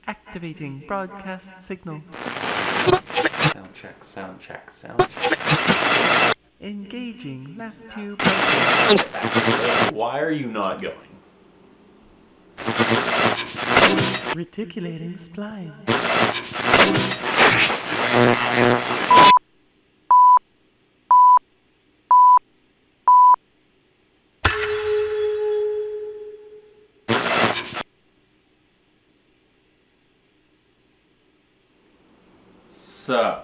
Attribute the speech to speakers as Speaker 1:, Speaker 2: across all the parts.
Speaker 1: Activating broadcast signal.
Speaker 2: Sound check, sound check, sound check.
Speaker 1: Engaging left tube.
Speaker 2: Why are you not going?
Speaker 1: Reticulating splines.
Speaker 2: So,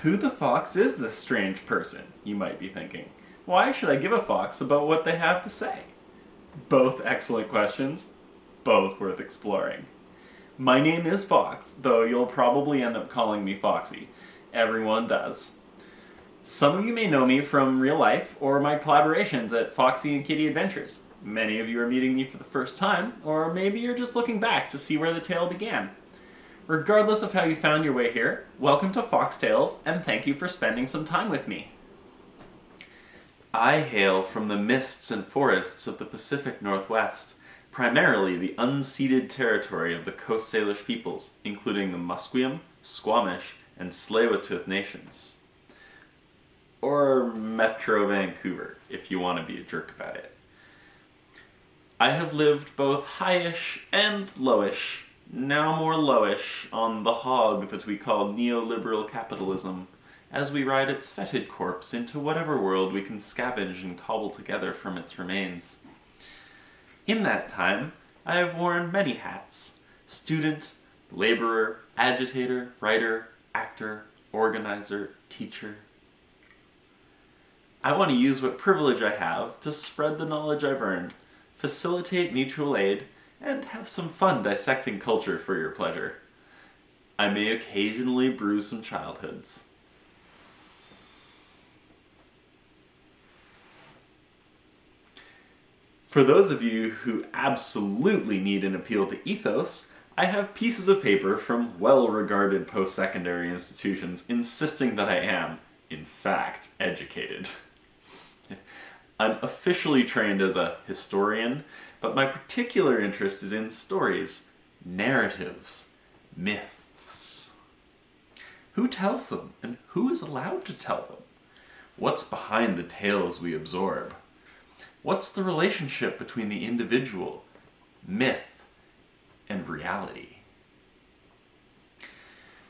Speaker 2: who the fox is this strange person, you might be thinking? Why should I give a fox about what they have to say? Both excellent questions, both worth exploring. My name is Fox, though you'll probably end up calling me Foxy. Everyone does. Some of you may know me from real life or my collaborations at Foxy and Kitty Adventures. Many of you are meeting me for the first time, or maybe you're just looking back to see where the tale began. Regardless of how you found your way here, welcome to FoxxTales, and thank you for spending some time with me. I hail from the mists and forests of the Pacific Northwest, primarily the unceded territory of the Coast Salish peoples, including the Musqueam, Squamish, and Tsleil-Waututh nations. Or Metro Vancouver, if you want to be a jerk about it. I have lived both highish and lowish, now more lowish, on the hog that we call neoliberal capitalism, as we ride its fetid corpse into whatever world we can scavenge and cobble together from its remains. In that time, I have worn many hats: student, laborer, agitator, writer, actor, organizer, teacher. I want to use what privilege I have to spread the knowledge I've earned, facilitate mutual aid, and have some fun dissecting culture for your pleasure. I may occasionally bruise some childhoods. For those of you who absolutely need an appeal to ethos, I have pieces of paper from well-regarded post-secondary institutions insisting that I am, in fact, educated. I'm officially trained as a historian, but my particular interest is in stories, narratives, myths. Who tells them, and who is allowed to tell them? What's behind the tales we absorb? What's the relationship between the individual, myth, and reality?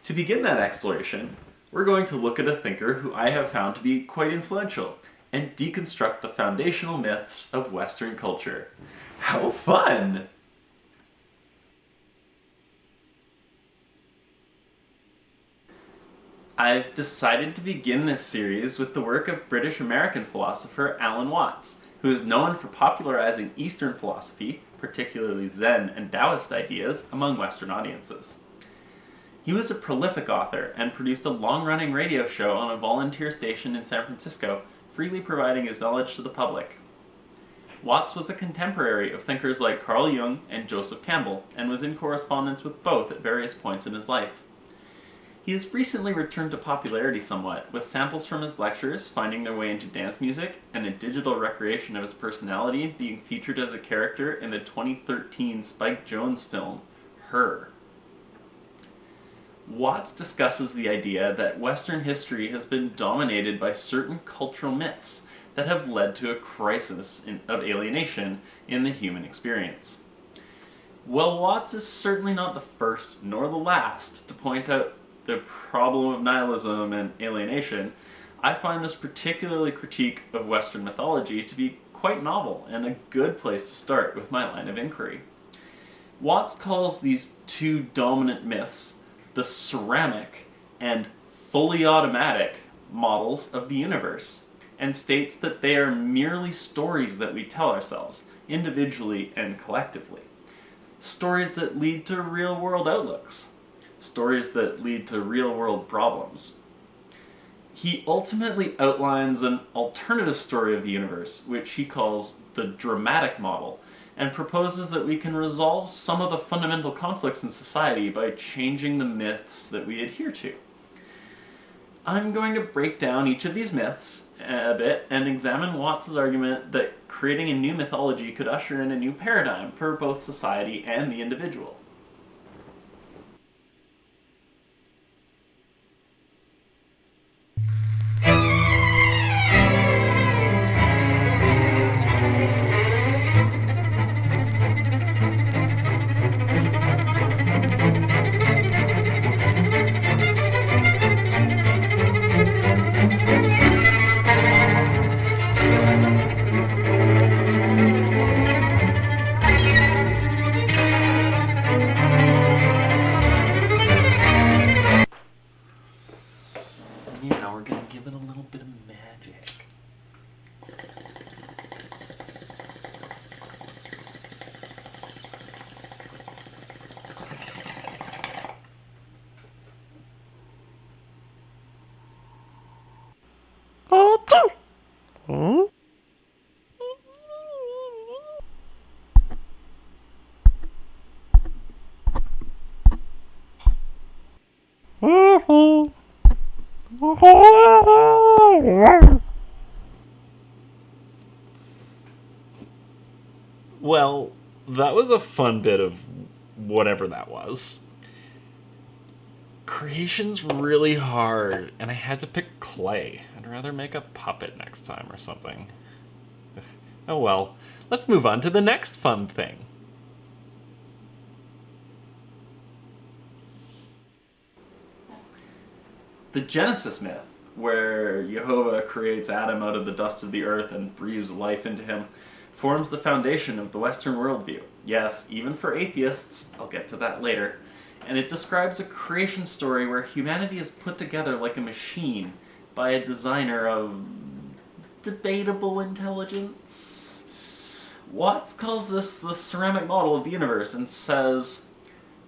Speaker 2: To begin that exploration, we're going to look at a thinker who I have found to be quite influential, and deconstruct the foundational myths of Western culture. How fun! I've decided to begin this series with the work of British-American philosopher Alan Watts, who is known for popularizing Eastern philosophy, particularly Zen and Taoist ideas, among Western audiences. He was a prolific author and produced a long-running radio show on a volunteer station in San Francisco, freely providing his knowledge to the public. Watts was a contemporary of thinkers like Carl Jung and Joseph Campbell, and was in correspondence with both at various points in his life. He has recently returned to popularity somewhat, with samples from his lectures finding their way into dance music, and a digital recreation of his personality being featured as a character in the 2013 Spike Jonze film, Her. Watts discusses the idea that Western history has been dominated by certain cultural myths that have led to a crisis of alienation in the human experience. While Watts is certainly not the first nor the last to point out the problem of nihilism and alienation, I find this particularly critique of Western mythology to be quite novel and a good place to start with my line of inquiry. Watts calls these two dominant myths the ceramic and fully automatic models of the universe, and states that they are merely stories that we tell ourselves, individually and collectively. Stories that lead to real-world outlooks. Stories that lead to real-world problems. He ultimately outlines an alternative story of the universe, which he calls the dramatic model, and proposes that we can resolve some of the fundamental conflicts in society by changing the myths that we adhere to. I'm going to break down each of these myths a bit and examine Watts' argument that creating a new mythology could usher in a new paradigm for both society and the individual. Well, that was a fun bit of whatever that was. Creation's really hard, and I had to pick clay. I'd rather make a puppet next time or something. Oh well, let's move on to the next fun thing. The Genesis myth, where Jehovah creates Adam out of the dust of the earth and breathes life into him, forms the foundation of the Western worldview. Yes, even for atheists, I'll get to that later. And it describes a creation story where humanity is put together like a machine by a designer of debatable intelligence. Watts calls this the ceramic model of the universe and says,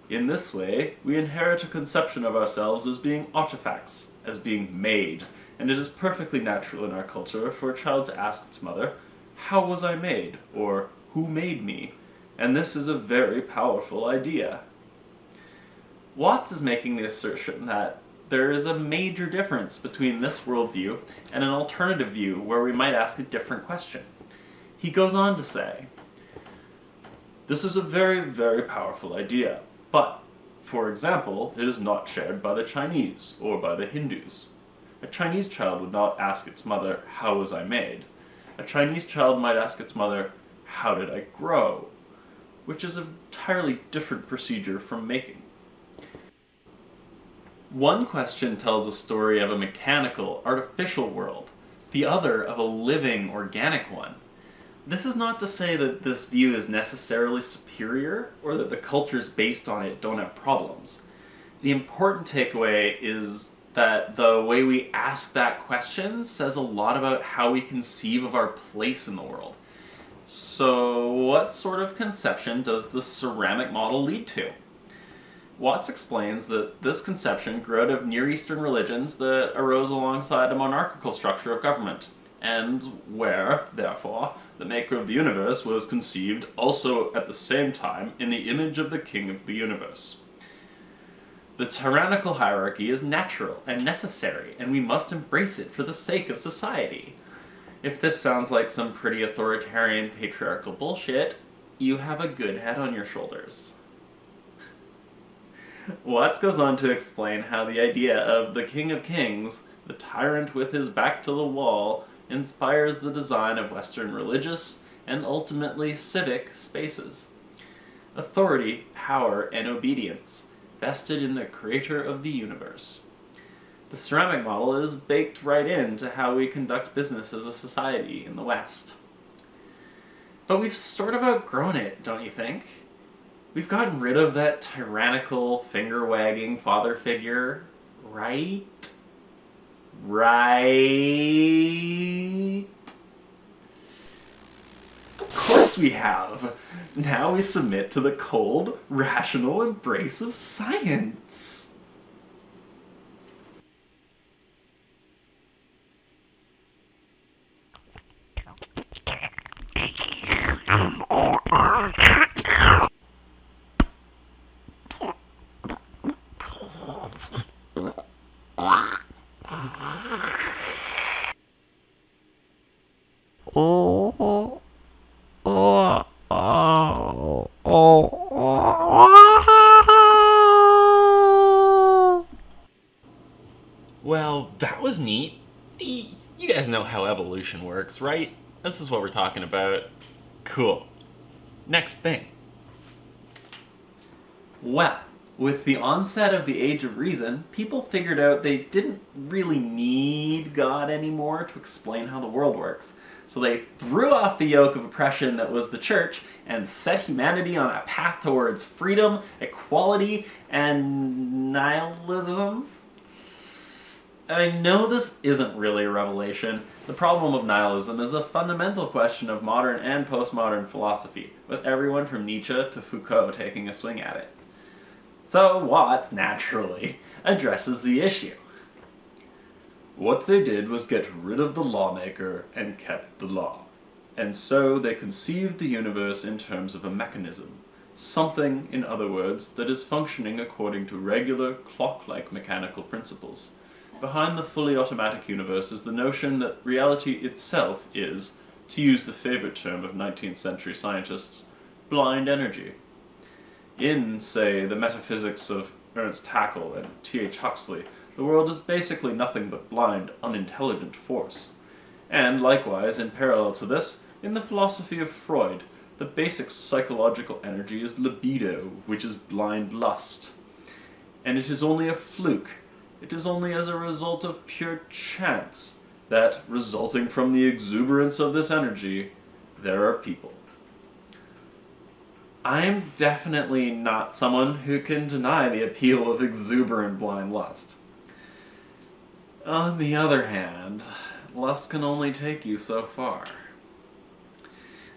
Speaker 2: "In this way, we inherit a conception of ourselves as being artifacts, as being made, and it is perfectly natural in our culture for a child to ask its mother, 'How was I made?' or 'Who made me?' And this is a very powerful idea." Watts is making the assertion that there is a major difference between this worldview and an alternative view where we might ask a different question. He goes on to say, "This is a very, very powerful idea, but, for example, it is not shared by the Chinese or by the Hindus. A Chinese child would not ask its mother, 'How was I made?' A Chinese child might ask its mother, 'How did I grow?' which is an entirely different procedure from making." One question tells a story of a mechanical, artificial world, the other of a living, organic one. This is not to say that this view is necessarily superior, or that the cultures based on it don't have problems. The important takeaway is that the way we ask that question says a lot about how we conceive of our place in the world. So, what sort of conception does the ceramic model lead to? Watts explains that this conception grew out of Near Eastern religions that arose alongside a monarchical structure of government, and where, therefore, the maker of the universe was conceived also at the same time in the image of the king of the universe. The tyrannical hierarchy is natural and necessary, and we must embrace it for the sake of society. If this sounds like some pretty authoritarian patriarchal bullshit, you have a good head on your shoulders. Watts goes on to explain how the idea of the King of Kings, the tyrant with his back to the wall, inspires the design of Western religious and ultimately civic spaces. Authority, power, and obedience, vested in the creator of the universe. The ceramic model is baked right into how we conduct business as a society in the West. But we've sort of outgrown it, don't you think? We've gotten rid of that tyrannical, finger-wagging father figure, right? Right? Of course we have. Now we submit to the cold, rational embrace of science. Well, that was neat. You guys know how evolution works, right? This is what we're talking about. Cool. Next thing. Well, with the onset of the Age of Reason, people figured out they didn't really need God anymore to explain how the world works. So they threw off the yoke of oppression that was the church and set humanity on a path towards freedom, equality, and nihilism. I know this isn't really a revelation. The problem of nihilism is a fundamental question of modern and postmodern philosophy, with everyone from Nietzsche to Foucault taking a swing at it. So Watts, naturally, addresses the issue. What they did was get rid of the lawmaker and kept the law. And so they conceived the universe in terms of a mechanism. Something, in other words, that is functioning according to regular, clock-like mechanical principles. Behind the fully automatic universe is the notion that reality itself is, to use the favorite term of 19th century scientists, blind energy. In, say, the metaphysics of Ernst Haeckel and T.H. Huxley, the world is basically nothing but blind, unintelligent force. And likewise, in parallel to this, in the philosophy of Freud, the basic psychological energy is libido, which is blind lust. And it is only a fluke, it is only as a result of pure chance that, resulting from the exuberance of this energy, there are people. I'm definitely not someone who can deny the appeal of exuberant blind lust. On the other hand, lust can only take you so far.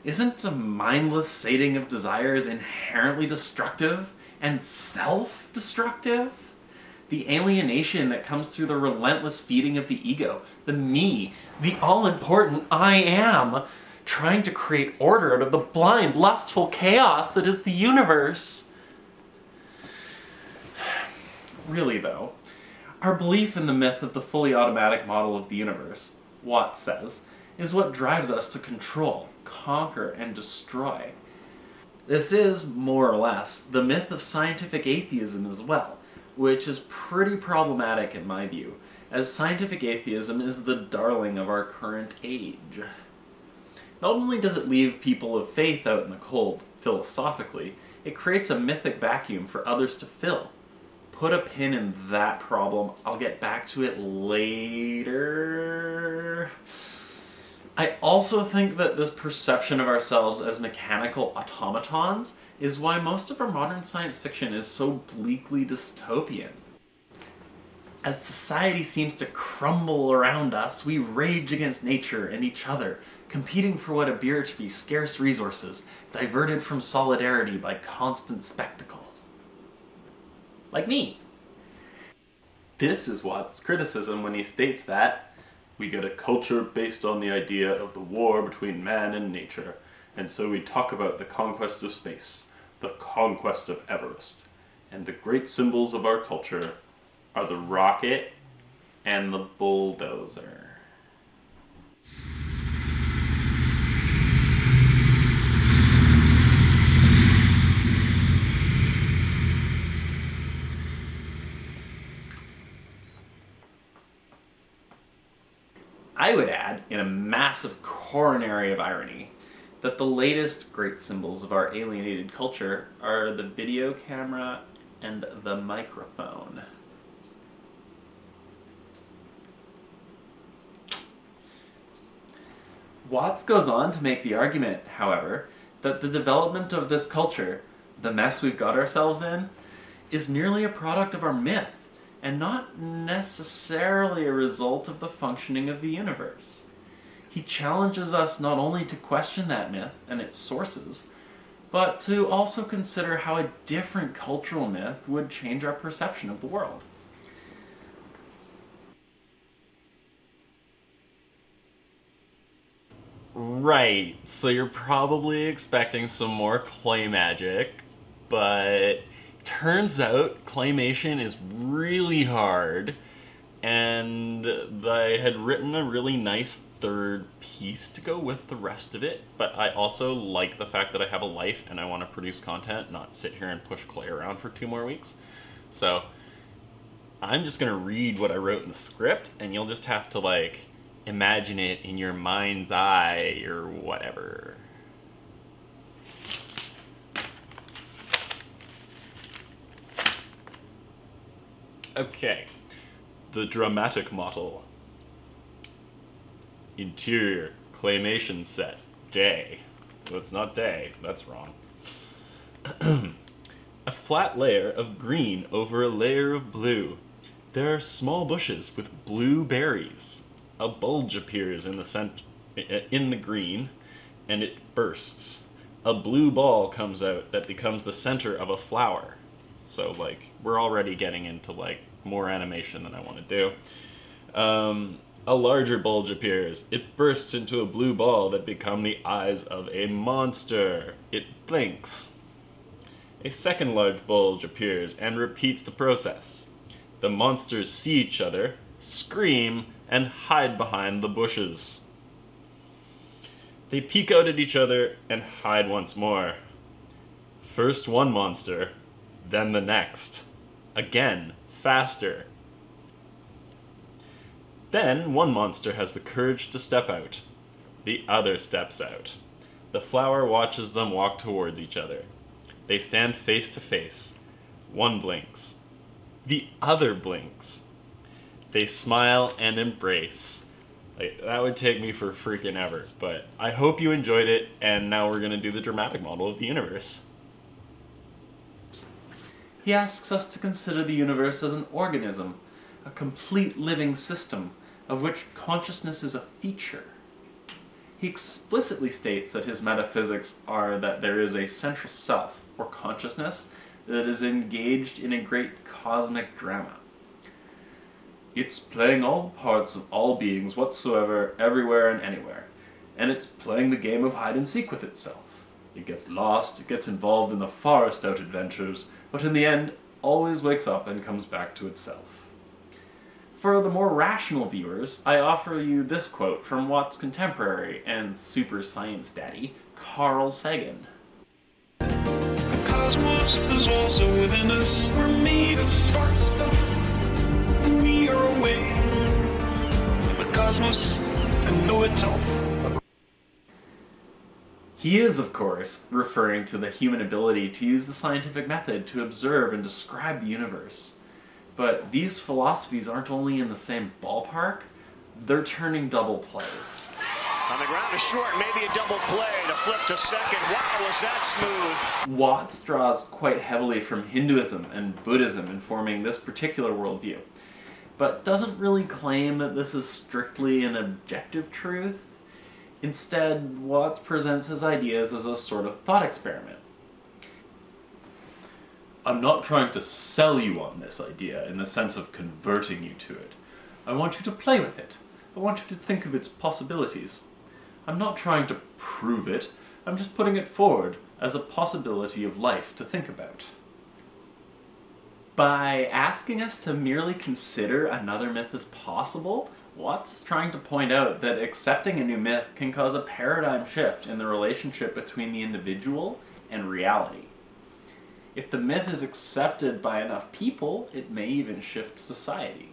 Speaker 2: Isn't a mindless sating of desires inherently destructive and self-destructive? The alienation that comes through the relentless feeding of the ego, the me, the all-important I am, trying to create order out of the blind, lustful chaos that is the universe. Really though, our belief in the myth of the fully automatic model of the universe, Watts says, is what drives us to control, conquer, and destroy. This is, more or less, the myth of scientific atheism as well, which is pretty problematic in my view, as scientific atheism is the darling of our current age. Not only does it leave people of faith out in the cold, philosophically, it creates a mythic vacuum for others to fill. Put a pin in that problem, I'll get back to it later. I also think that this perception of ourselves as mechanical automatons is why most of our modern science fiction is so bleakly dystopian. As society seems to crumble around us, we rage against nature and each other, competing for what appear to be scarce resources, diverted from solidarity by constant spectacle. Like me. This is Watts' criticism when he states that we get a culture based on the idea of the war between man and nature, and so we talk about the conquest of space, the conquest of Everest, and the great symbols of our culture are the rocket and the bulldozer. I would add, in a massive coronary of irony, that the latest great symbols of our alienated culture are the video camera and the microphone. Watts goes on to make the argument, however, that the development of this culture, the mess we've got ourselves in, is merely a product of our myth, and not necessarily a result of the functioning of the universe. He challenges us not only to question that myth and its sources, but to also consider how a different cultural myth would change our perception of the world. Right, so you're probably expecting some more clay magic, but turns out claymation is really hard, and I had written a really nice third piece to go with the rest of it, but I also like the fact that I have a life and I want to produce content, not sit here and push clay around for 2 more weeks. So I'm just going to read what I wrote in the script, and you'll just have to imagine it in your mind's eye or whatever. Okay, the dramatic model. Interior, claymation set, day. Well, it's not day, that's wrong. A flat layer of green over a layer of blue. There are small bushes with blue berries. A bulge appears in the green, and it bursts. A blue ball comes out that becomes the center of a flower. So, we're already getting into, more animation than I want to do. A larger bulge appears. It bursts into a blue ball that become the eyes of a monster. It blinks. A second large bulge appears and repeats the process. The monsters see each other, scream, and hide behind the bushes. They peek out at each other and hide once more. First one monster, then the next. Again, faster. Then one monster has the courage to step out. The other steps out. The flower watches them walk towards each other. They stand face to face. One blinks. The other blinks. They smile and embrace. That would take me for freaking ever, but I hope you enjoyed it, and now we're going to do the dramatic model of the universe. He asks us to consider the universe as an organism, a complete living system, of which consciousness is a feature. He explicitly states that his metaphysics are that there is a central self, or consciousness, that is engaged in a great cosmic drama. It's playing all the parts of all beings whatsoever, everywhere and anywhere, and it's playing the game of hide-and-seek with itself. It gets lost, it gets involved in the farthest out adventures, but in the end, always wakes up and comes back to itself. For the more rational viewers, I offer you this quote from Watt's contemporary and super science daddy, Carl Sagan.
Speaker 3: The cosmos is also within us. We're made of stars. We are a way for the cosmos to know itself.
Speaker 2: He is, of course, referring to the human ability to use the scientific method to observe and describe the universe. But these philosophies aren't only in the same ballpark, they're turning double plays.
Speaker 4: On the ground is short, maybe a double play to flip to second. Wow, was that smooth?
Speaker 2: Watts draws quite heavily from Hinduism and Buddhism in forming this particular worldview, but doesn't really claim that this is strictly an objective truth. Instead, Watts presents his ideas as a sort of thought experiment. I'm not trying to sell you on this idea in the sense of converting you to it. I want you to play with it. I want you to think of its possibilities. I'm not trying to prove it, I'm just putting it forward as a possibility of life to think about. By asking us to merely consider another myth as possible, Watts is trying to point out that accepting a new myth can cause a paradigm shift in the relationship between the individual and reality. If the myth is accepted by enough people, it may even shift society.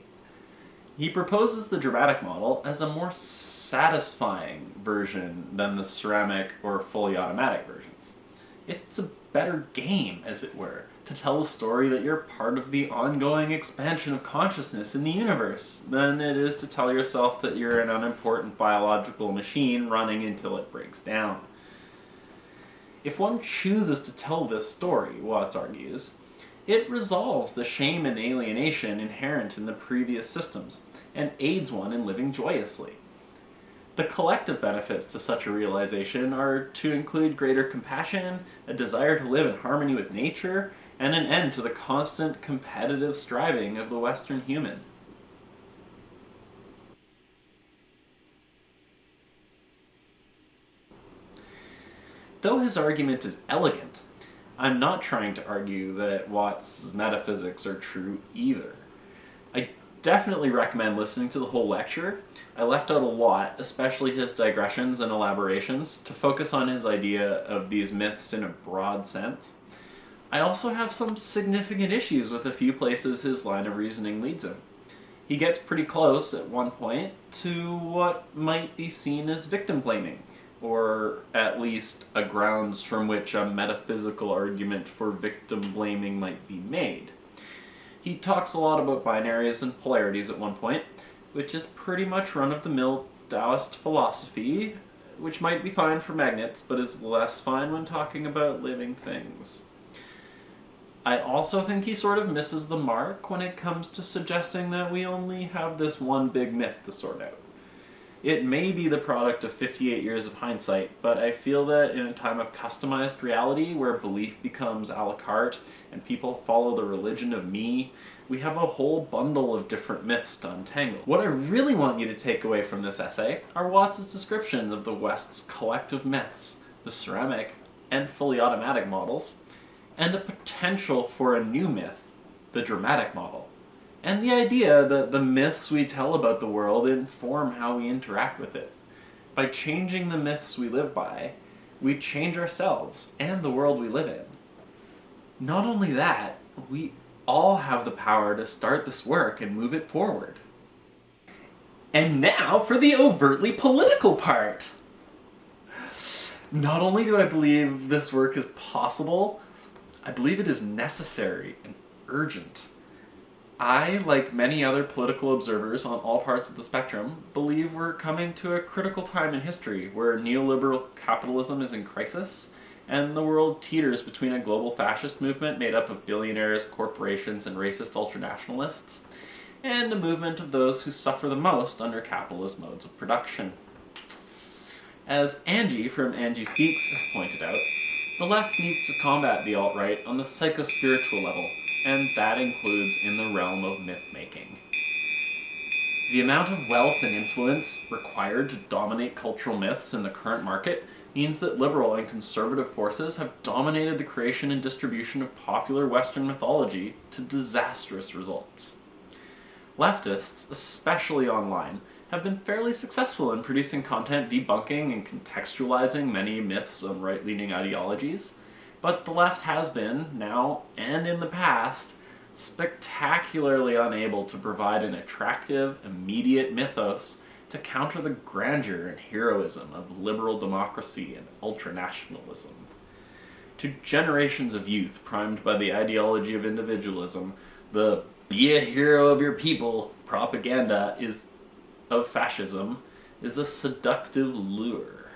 Speaker 2: He proposes the dramatic model as a more satisfying version than the ceramic or fully automatic versions. It's a better game, as it were, to tell a story that you're part of the ongoing expansion of consciousness in the universe than it is to tell yourself that you're an unimportant biological machine running until it breaks down. If one chooses to tell this story, Watts argues, it resolves the shame and alienation inherent in the previous systems, and aids one in living joyously. The collective benefits to such a realization are to include greater compassion, a desire to live in harmony with nature, and an end to the constant competitive striving of the Western human. Though his argument is elegant, I'm not trying to argue that Watts' metaphysics are true either. I definitely recommend listening to the whole lecture. I left out a lot, especially his digressions and elaborations, to focus on his idea of these myths in a broad sense. I also have some significant issues with a few places his line of reasoning leads him. He gets pretty close at one point to what might be seen as victim blaming, or at least a grounds from which a metaphysical argument for victim blaming might be made. He talks a lot about binaries and polarities at one point, which is pretty much run-of-the-mill Taoist philosophy, which might be fine for magnets, but is less fine when talking about living things. I also think he sort of misses the mark when it comes to suggesting that we only have this one big myth to sort out. It may be the product of 58 years of hindsight, but I feel that in a time of customized reality where belief becomes a la carte and people follow the religion of me, we have a whole bundle of different myths to untangle. What I really want you to take away from this essay are Watts' description of the West's collective myths, the ceramic and fully automatic models, and a potential for a new myth, the dramatic model, and the idea that the myths we tell about the world inform how we interact with it. By changing the myths we live by, we change ourselves and the world we live in. Not only that, we all have the power to start this work and move it forward. And now for the overtly political part! Not only do I believe this work is possible, I believe it is necessary and urgent. I, like many other political observers on all parts of the spectrum, believe we're coming to a critical time in history where neoliberal capitalism is in crisis and the world teeters between a global fascist movement made up of billionaires, corporations, and racist ultranationalists, and a movement of those who suffer the most under capitalist modes of production. As Angie from Angie Speaks has pointed out, the left needs to combat the alt-right on the psycho-spiritual level, and that includes in the realm of myth-making. The amount of wealth and influence required to dominate cultural myths in the current market means that liberal and conservative forces have dominated the creation and distribution of popular Western mythology to disastrous results. Leftists, especially online, have been fairly successful in producing content debunking and contextualizing many myths on right-leaning ideologies, but the left has been, now and in the past, spectacularly unable to provide an attractive, immediate mythos to counter the grandeur and heroism of liberal democracy and ultranationalism. To generations of youth primed by the ideology of individualism, the "be a hero of your people" propaganda of fascism is a seductive lure.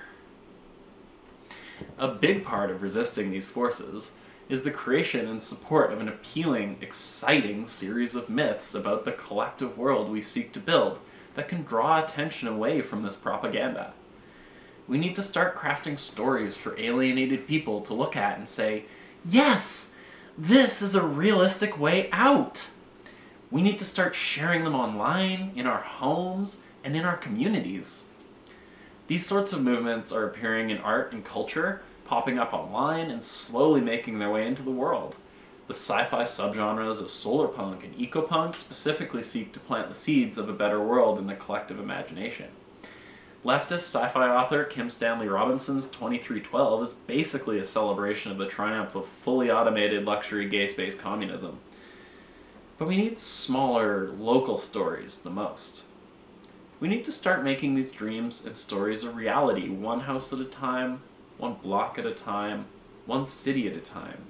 Speaker 2: A big part of resisting these forces is the creation and support of an appealing, exciting series of myths about the collective world we seek to build that can draw attention away from this propaganda. We need to start crafting stories for alienated people to look at and say, yes, this is a realistic way out. We need to start sharing them online, in our homes, and in our communities. These sorts of movements are appearing in art and culture, popping up online, and slowly making their way into the world. The sci-fi subgenres of solarpunk and ecopunk specifically seek to plant the seeds of a better world in the collective imagination. Leftist sci-fi author Kim Stanley Robinson's 2312 is basically a celebration of the triumph of fully automated luxury gay space communism. But we need smaller, local stories the most. We need to start making these dreams and stories a reality, one house at a time, one block at a time, one city at a time.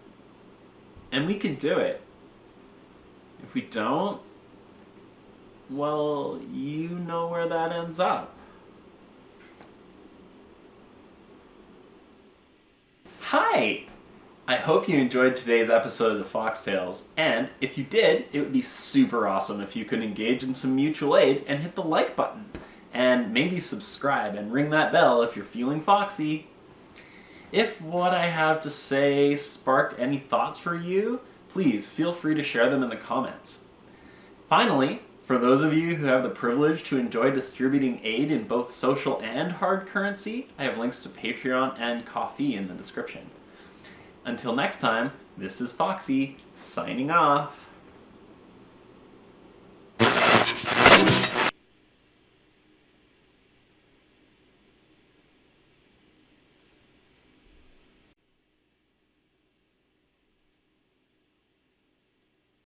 Speaker 2: And we can do it. If we don't, well, you know where that ends up. Hi! I hope you enjoyed today's episode of FoxxTales, and if you did, it would be super awesome if you could engage in some mutual aid and hit the like button, and maybe subscribe and ring that bell if you're feeling foxy. If what I have to say sparked any thoughts for you, please feel free to share them in the comments. Finally, for those of you who have the privilege to enjoy distributing aid in both social and hard currency, I have links to Patreon and Ko-fi in the description. Until next time, this is Foxy, signing off.